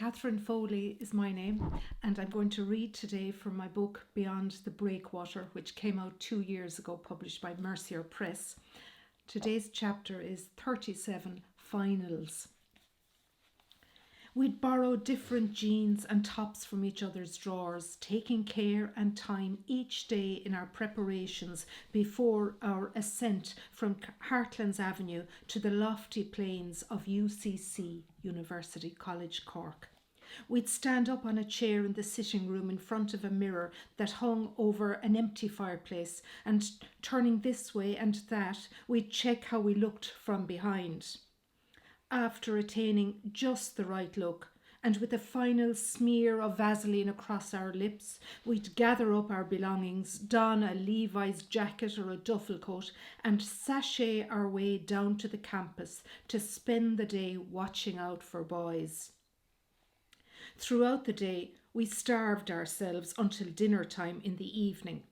Catherine Foley is my name, and I'm going to read today from my book Beyond the Breakwater, which came out 2 years ago, published by Mercier Press. Today's chapter is 37 Finals. We'd borrow different jeans and tops from each other's drawers, taking care and time each day in our preparations before our ascent from Hartlands Avenue to the lofty plains of UCC, University College Cork. We'd stand up on a chair in the sitting room in front of a mirror that hung over an empty fireplace, and turning this way and that, we'd check how we looked from behind. After attaining just the right look, and with a final smear of Vaseline across our lips, we'd gather up our belongings, don a Levi's jacket or a duffel coat, and sashay our way down to the campus to spend the day watching out for boys. Throughout the day, we starved ourselves until dinner time in the evening.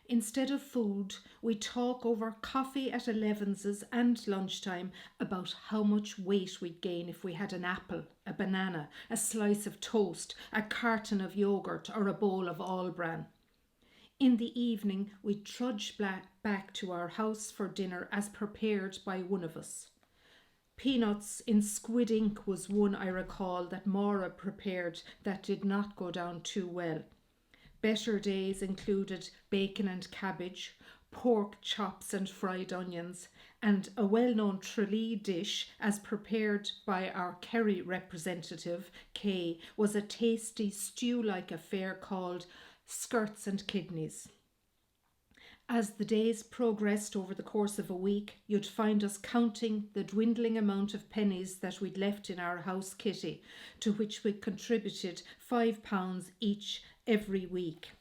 Instead of food, we talk over coffee at 11's and lunchtime about how much weight we'd gain if we had an apple, a banana, a slice of toast, a carton of yogurt or a bowl of all-bran. In the evening, we'd trudge back to our house for dinner as prepared by one of us. Peanuts in squid ink was one I recall that Maura prepared that did not go down too well. Better days included bacon and cabbage, pork chops and fried onions, and a well-known Tralee dish as prepared by our Kerry representative, Kay, was a tasty stew-like affair called skirts and kidneys. As the days progressed over the course of a week, you'd find us counting the dwindling amount of pennies that we'd left in our house kitty, to which we contributed £5 each every week.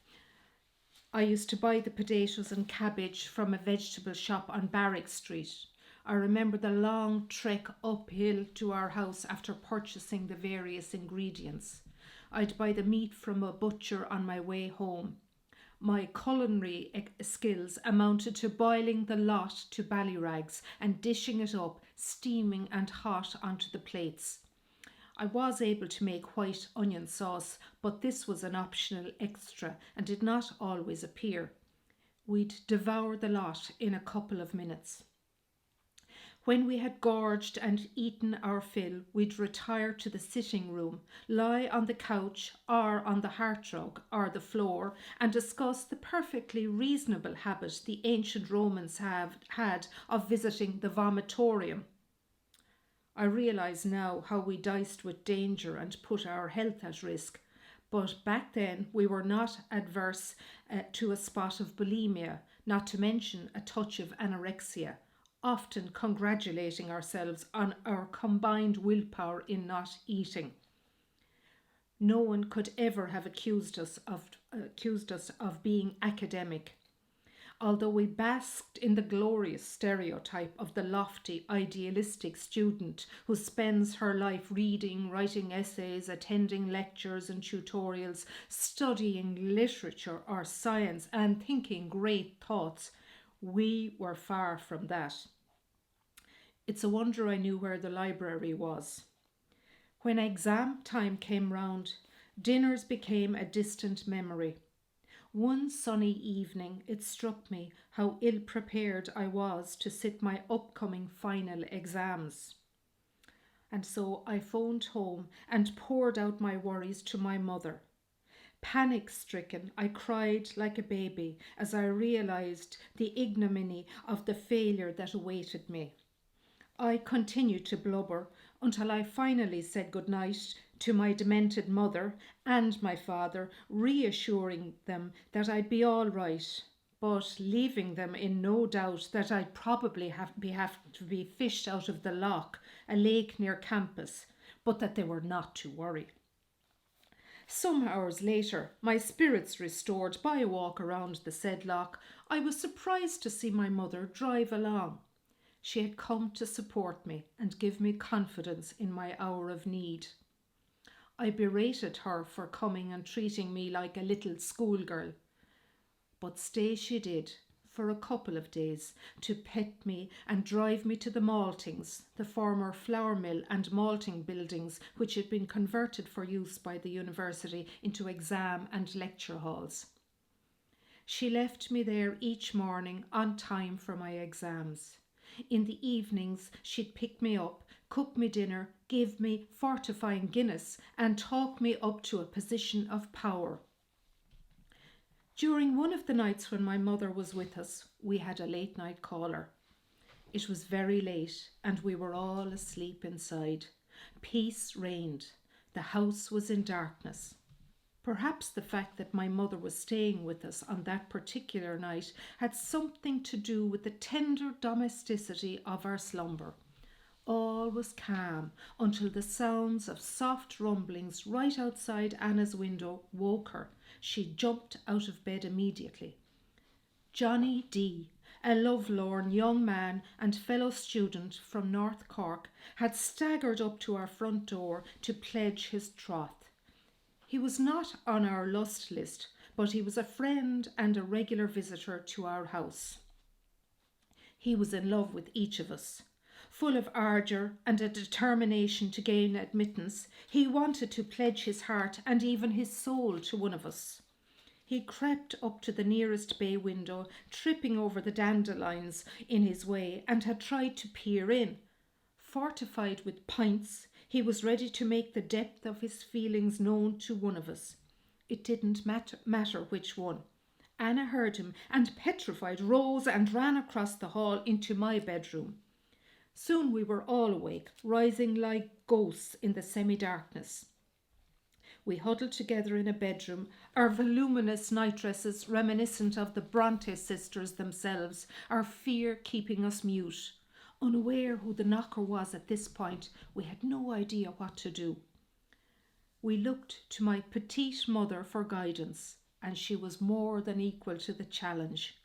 I used to buy the potatoes and cabbage from a vegetable shop on Barrack Street. I remember the long trek uphill to our house after purchasing the various ingredients. I'd buy the meat from a butcher on my way home. My culinary skills amounted to boiling the lot to ballyrags and dishing it up, steaming and hot onto the plates. I was able to make white onion sauce, but this was an optional extra and did not always appear. We'd devour the lot in a couple of minutes. When we had gorged and eaten our fill, we'd retire to the sitting room, lie on the couch or on the hearthrug or the floor, and discuss the perfectly reasonable habit the ancient Romans had of visiting the vomitorium. I realise now how we diced with danger and put our health at risk, but back then we were not adverse to a spot of bulimia, not to mention a touch of anorexia, often congratulating ourselves on our combined willpower in not eating. No one could ever have accused us of being academic. Although we basked in the glorious stereotype of the lofty, idealistic student who spends her life reading, writing essays, attending lectures and tutorials, studying literature or science, and thinking great thoughts, we were far from that. It's a wonder I knew where the library was. When exam time came round, dinners became a distant memory. One sunny evening it struck me how ill-prepared I was to sit my upcoming final exams. And so I phoned home and poured out my worries to my mother. Panic-stricken, I cried like a baby as I realised the ignominy of the failure that awaited me. I continued to blubber until I finally said goodnight to my demented mother and my father, reassuring them that I'd be all right, but leaving them in no doubt that I'd probably have to be fished out of the loch, a lake near campus, but that they were not to worry. Some hours later, my spirits restored by a walk around the said loch, I was surprised to see my mother drive along. She had come to support me and give me confidence in my hour of need. I berated her for coming and treating me like a little schoolgirl, but stay she did, for a couple of days to pet me and drive me to the maltings, the former flour mill and malting buildings which had been converted for use by the university into exam and lecture halls. She left me there each morning on time for my exams. In the evenings she'd pick me up, cook me dinner, give me fortifying Guinness and talk me up to a position of power. During one of the nights when my mother was with us, we had a late night caller. It was very late and we were all asleep inside. Peace reigned. The house was in darkness. Perhaps the fact that my mother was staying with us on that particular night had something to do with the tender domesticity of our slumber. All was calm until the sounds of soft rumblings right outside Anna's window woke her. She jumped out of bed immediately. Johnny D., a lovelorn young man and fellow student from North Cork, had staggered up to our front door to pledge his troth. He was not on our lust list, but he was a friend and a regular visitor to our house. He was in love with each of us. Full of ardour and a determination to gain admittance, he wanted to pledge his heart and even his soul to one of us. He crept up to the nearest bay window, tripping over the dandelions in his way, and had tried to peer in. Fortified with pints, he was ready to make the depth of his feelings known to one of us. It didn't matter which one. Anna heard him and, petrified, rose and ran across the hall into my bedroom. Soon we were all awake, rising like ghosts in the semi-darkness. We huddled together in a bedroom, our voluminous nightdresses reminiscent of the Bronte sisters themselves, our fear keeping us mute. Unaware who the knocker was at this point, we had no idea what to do. We looked to my petite mother for guidance, and she was more than equal to the challenge.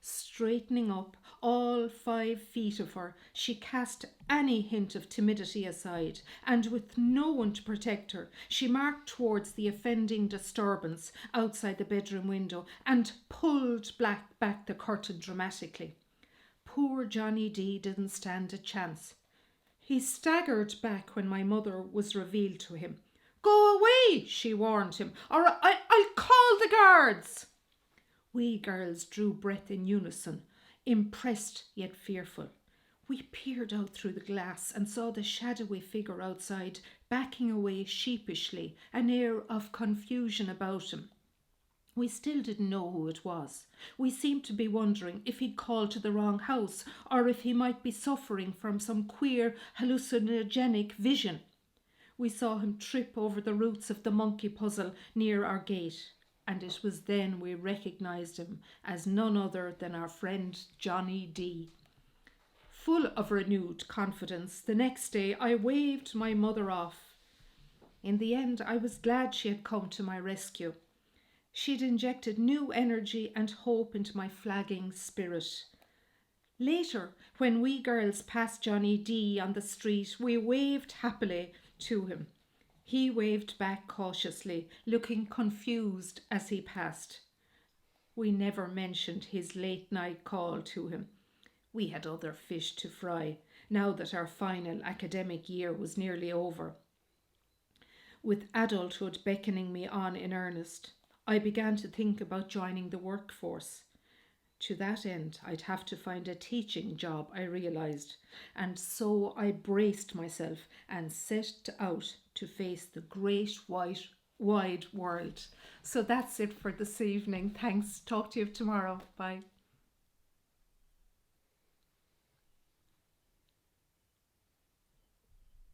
Straightening up, all 5 feet of her, she cast any hint of timidity aside, and with no one to protect her, she marked towards the offending disturbance outside the bedroom window and pulled back the curtain dramatically. Poor Johnny D. didn't stand a chance. He staggered back when my mother was revealed to him. "Go away," she warned him, "or I'll call the guards." We girls drew breath in unison, impressed yet fearful. We peered out through the glass and saw the shadowy figure outside, backing away sheepishly, an air of confusion about him. We still didn't know who it was. We seemed to be wondering if he'd called to the wrong house or if he might be suffering from some queer hallucinogenic vision. We saw him trip over the roots of the monkey puzzle near our gate, and it was then we recognised him as none other than our friend Johnny D. Full of renewed confidence, the next day I waved my mother off. In the end, I was glad she had come to my rescue. She'd injected new energy and hope into my flagging spirit. Later, when we girls passed Johnny D on the street, we waved happily to him. He waved back cautiously, looking confused as he passed. We never mentioned his late night call to him. We had other fish to fry, now that our final academic year was nearly over. With adulthood beckoning me on in earnest, I began to think about joining the workforce. To that end, I'd have to find a teaching job, I realised, and so I braced myself and set out to face the great wide world. So that's it for this evening. Thanks. Talk to you tomorrow. Bye.